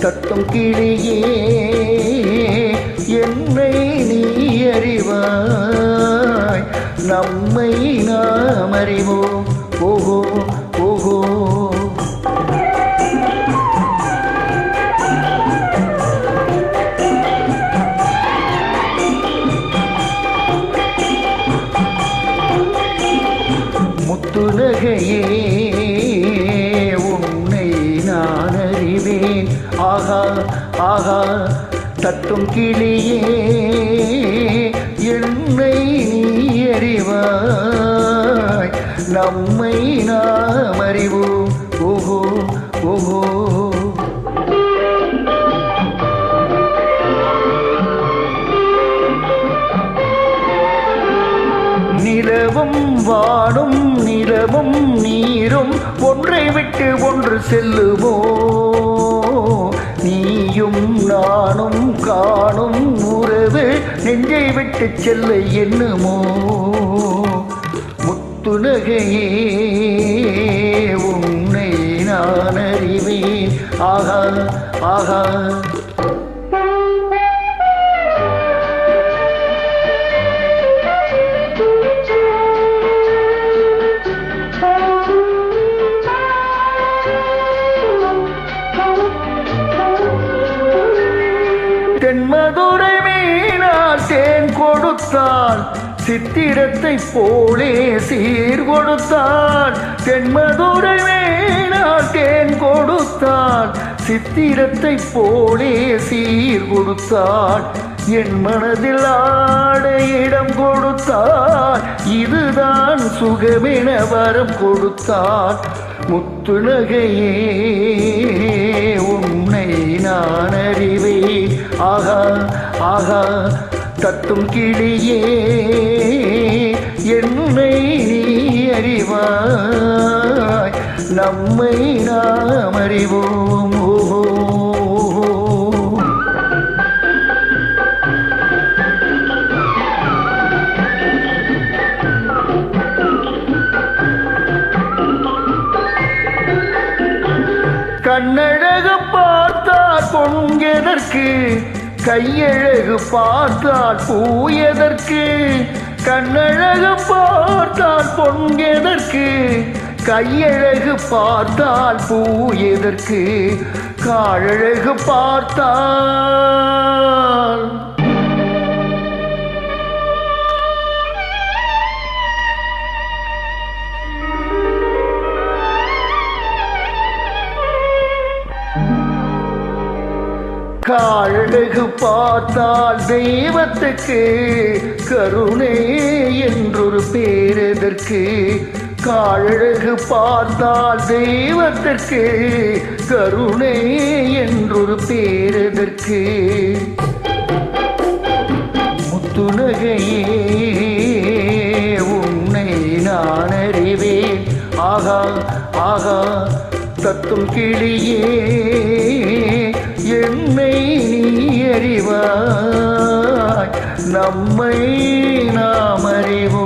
தத்தும் கிளியே என்னை நீ அறிவாய், நம்மை நாம் அறிவோம். ஓஹோ ஓஹோ. முத்துநகையே உன்னை நான் அறிவேன். ஆகா ஆகா தத்தும் கிளியே என்னை நீ அறிவாய், நம்மை நாம் அறிவோம். ஓஹோ ஓஹோ. நிலவும் வாடும் நிலவும் நீரும் ஒன்றை விட்டு ஒன்று செல்லுமோ, நீயும் நானும் காணும் உறவு நெஞ்சை விட்டு செல்ல எண்ணுமோ. முத்துநகையே உன்னை நான் அறிவேன். ஆகா ஆகா. தென்மதுரை மீனார் தேன் கொடுத்தான், சித்திரத்தை போலே சீர் கொடுத்தான். தென்மதுரை மீனார் தேன் கொடுத்தான், சித்திரத்தை போலே சீர் கொடுத்தான். என் மனதில் ஆட இடம் கொடுத்தான், இதுதான் சுகமென வரம் கொடுத்தான். முத்துநகையே உன்னை நான் அறிவேன். ஆகா ஆகா தத்தும் கிளியே என்னை நீ அறிவாய், நம்மை நாம் அறிவோம். ஓஹோ. கண்ணழகு பார்த்தால் பொங்கெதற்கு, கையழகு பார்த்தால் பூ எதற்கு. கண்ணழகு பார்த்தால் பொங்கெதற்கு, கையழகு பார்த்தால் பூ எதற்கு. காழழகு பார்த்தால் காழழகு பார்த்தால் தெய்வத்துக்கு, கருணை என்றொரு பேரெதற்கு. காழழகு பார்த்தால் தெய்வத்திற்கு, கருணை என்றொரு பேரெதற்கு. முத்துநகையே உன்னை நான் அறிவேன். ஆகா ஆகா தத்தும் கிளியே என்னை நீ அறிவாய், நம்மை நாம் அறிவோம்.